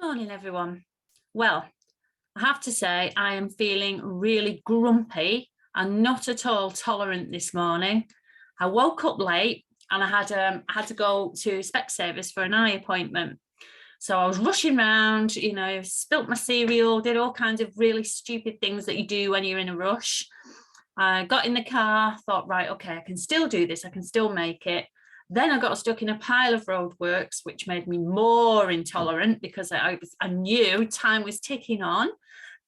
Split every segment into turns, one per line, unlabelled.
Morning, everyone. Well, I have to say I am feeling really grumpy and not at all tolerant this morning. I woke up late and I had to go to Specsavers for an eye appointment. So I was rushing around, spilt my cereal, did all kinds of really stupid things that you do when you're in a rush. I got in the car, thought, right, okay, I can still do this. I can still make it. Then I got stuck in a pile of roadworks, which made me more intolerant because I knew time was ticking on.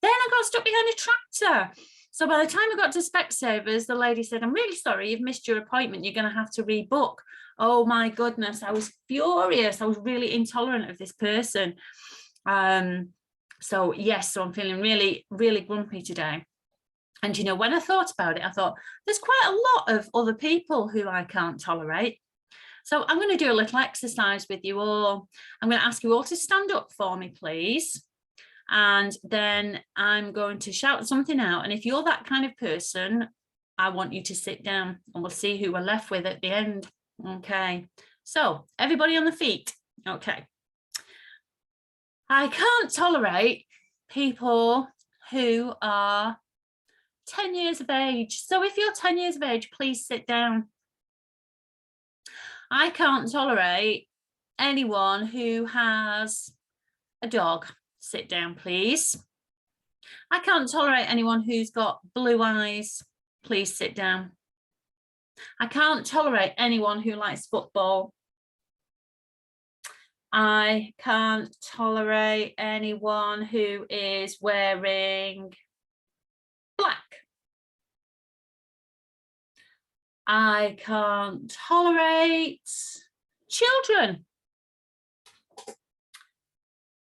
Then I got stuck behind a tractor. So by the time I got to Specsavers, the lady said, I'm really sorry, you've missed your appointment. You're going to have to rebook. Oh my goodness, I was furious. I was really intolerant of this person. So I'm feeling really, really grumpy today. And, when I thought about it, I thought there's quite a lot of other people who I can't tolerate. So I'm going to do a little exercise with you all. I'm going to ask you all to stand up for me, please. And then I'm going to shout something out. And if you're that kind of person, I want you to sit down and we'll see who we're left with at the end. Okay. So everybody on the feet. Okay. I can't tolerate people who are 10 years of age. So if you're 10 years of age, please sit down. I can't tolerate anyone who has a dog. Sit down, please. I can't tolerate anyone who's got blue eyes. Please sit down. I can't tolerate anyone who likes football. I can't tolerate anyone who is wearing black. I can't tolerate children.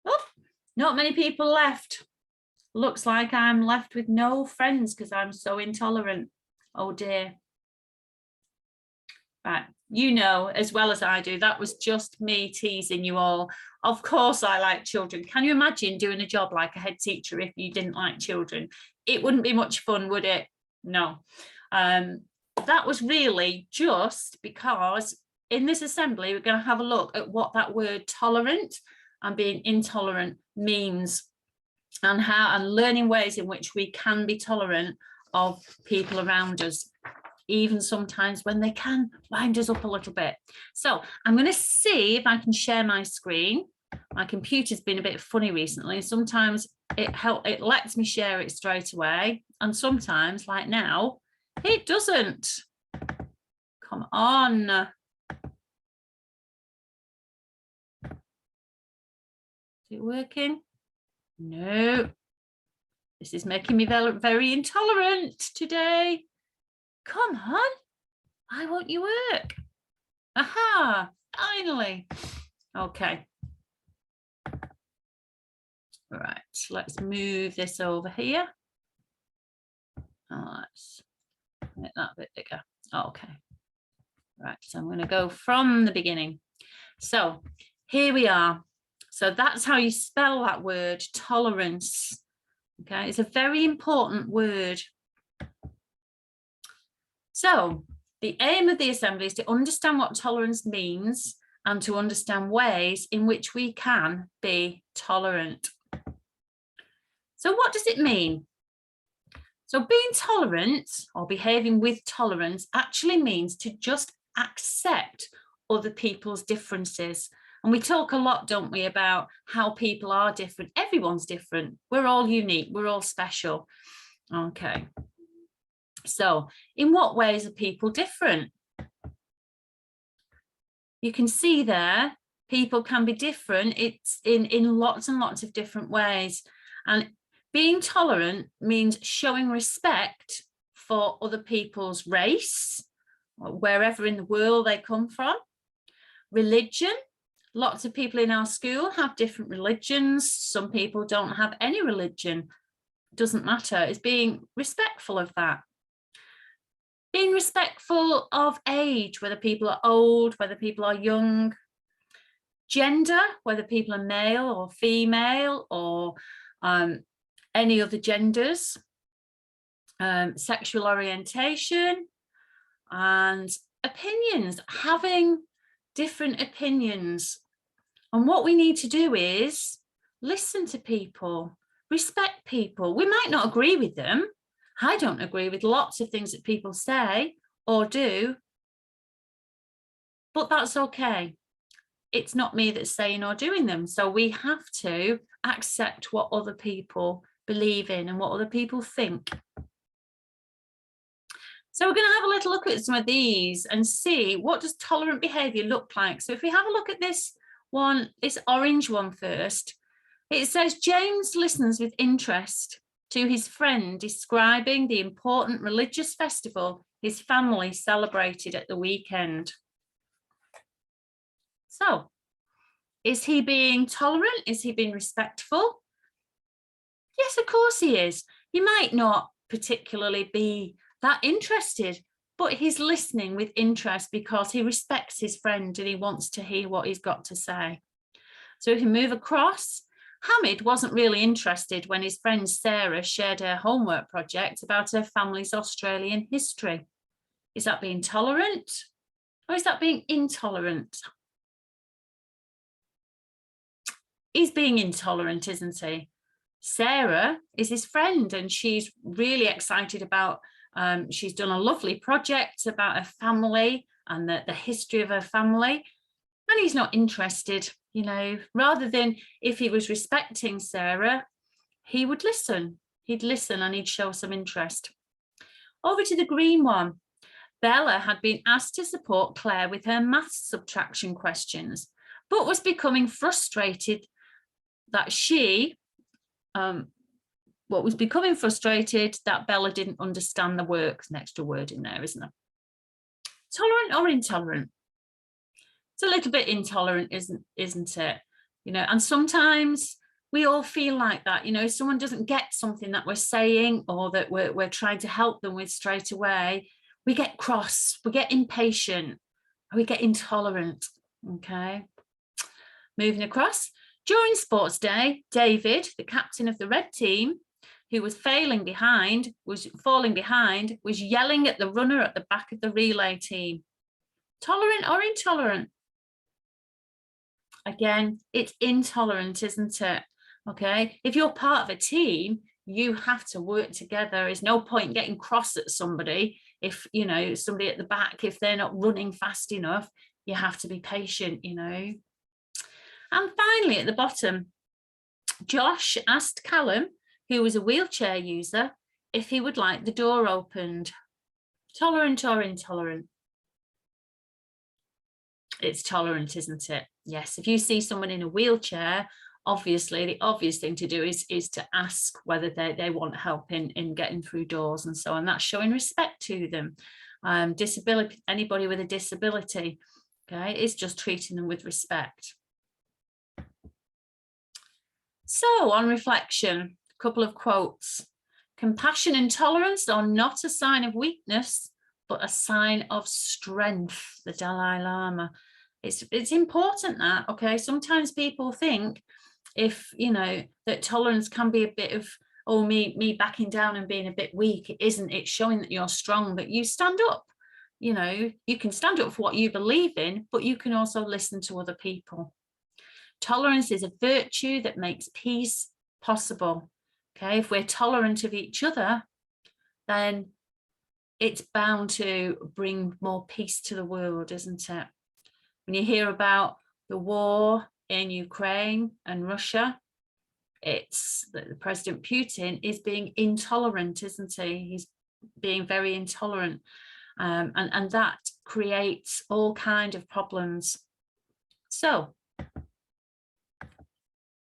Oh, not many people left. Looks like I'm left with no friends because I'm so intolerant. Oh dear. Right, as well as I do, that was just me teasing you all. Of course I like children. Can you imagine doing a job like a head teacher if you didn't like children? It wouldn't be much fun, would it? No. That was really just because in this assembly, we're going to have a look at what that word tolerant and being intolerant means and learning ways in which we can be tolerant of people around us, even sometimes when they can wind us up a little bit. So I'm going to see if I can share my screen. My computer's been a bit funny recently. Sometimes it lets me share it straight away. And sometimes, like now, it doesn't. Come on. Is it working? No. This is making me very, very intolerant today. Come on. Why won't you work? Aha, finally. Okay. Right, let's move this over here. Let's make that a bit bigger. Okay. Right, so I'm going to go from the beginning. So here we are. So that's how you spell that word, tolerance. Okay, it's a very important word. So the aim of the assembly is to understand what tolerance means and to understand ways in which we can be tolerant. So what does it mean? So being tolerant or behaving with tolerance actually means to just accept other people's differences. And we talk a lot, don't we, about how people are different. Everyone's different. We're all unique. We're all special. Okay. So in what ways are people different? You can see there, people can be different. It's in lots and lots of different ways. And being tolerant means showing respect for other people's race, wherever in the world they come from. Religion. Lots of people in our school have different religions. Some people don't have any religion. Doesn't matter. It's being respectful of that. Being respectful of age, whether people are old, whether people are young. Gender, whether people are male or female or any other genders. Sexual orientation and opinions, having different opinions. And what we need to do is listen to people, respect people. We might not agree with them. I don't agree with lots of things that people say or do, but that's okay. It's not me that's saying or doing them. So we have to accept what other people believe in and what other people think. So we're going to have a little look at some of these and see, what does tolerant behavior look like? So if we have a look at this one, this orange one first, it says James listens with interest to his friend describing the important religious festival his family celebrated at the weekend. So, is he being tolerant? Is he being respectful? Yes, of course he is. He might not particularly be that interested, but he's listening with interest because he respects his friend and he wants to hear what he's got to say. So if you move across, Hamid wasn't really interested when his friend Sarah shared her homework project about her family's Australian history. Is that being tolerant or is that being intolerant? He's being intolerant, isn't he? Sarah is his friend and she's really excited about, she's done a lovely project about her family and the history of her family, and he's not interested. You know, rather than, if he was respecting Sarah, he would listen. He'd listen and he'd show some interest. Over to the green one. Bella had been asked to support Claire with her maths subtraction questions, but was becoming frustrated that that Bella didn't understand the work. There's an extra word in there, isn't there? Tolerant or intolerant? It's a little bit intolerant, isn't it? You know, and sometimes we all feel like that. You know, if someone doesn't get something that we're saying or that we're trying to help them with straight away, we get cross, we get impatient, we get intolerant. Okay. Moving across. During sports day, David, the captain of the red team, who was falling behind, was yelling at the runner at the back of the relay team. Tolerant or intolerant? Again, it's intolerant, isn't it? Okay, if you're part of a team, you have to work together. There's no point getting cross at somebody if, you know, somebody at the back, if they're not running fast enough, you have to be patient, you know. And finally, at the bottom, Josh asked Callum, who was a wheelchair user, if he would like the door opened. Tolerant or intolerant? It's tolerant, isn't it? Yes, if you see someone in a wheelchair, obviously the obvious thing to do is to ask whether they want help in getting through doors and so on. That's showing respect to them. Disability, anybody with a disability, okay, it's just treating them with respect. So on reflection, a couple of quotes. Compassion and tolerance are not a sign of weakness, but a sign of strength, the Dalai Lama. It's important that, okay, sometimes people think, if, you know, that tolerance can be a bit of, oh, me backing down and being a bit weak. It isn't. It's showing that you're strong, that you stand up. You know, you can stand up for what you believe in, but you can also listen to other people. Tolerance is a virtue that makes peace possible. Okay, if we're tolerant of each other, then it's bound to bring more peace to the world, isn't it? When you hear about the war in Ukraine and Russia, it's that President Putin is being intolerant, isn't he? He's being very intolerant, and that creates all kinds of problems. So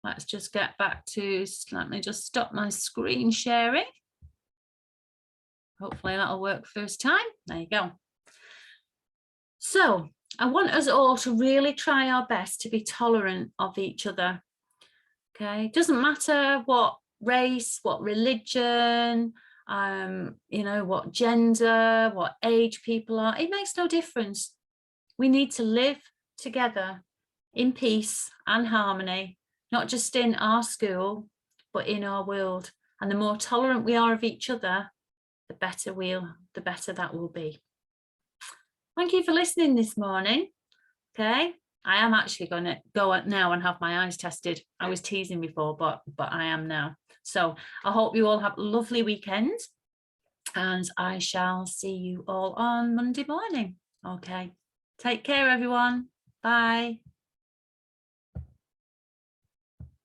let's just get back to, let me just stop my screen sharing. Hopefully that'll work first time. There you go. So I want us all to really try our best to be tolerant of each other. Okay, it doesn't matter what race, what religion, you know, what gender, what age people are. It makes no difference. We need to live together in peace and harmony, not just in our school, but in our world. And the more tolerant we are of each other, the better that will be. Thank you for listening this morning. Okay, I am actually going to go out now and have my eyes tested. I was teasing before, but I am now. So I hope you all have a lovely weekend, and I shall see you all on Monday morning. Okay. Take care, everyone. Bye.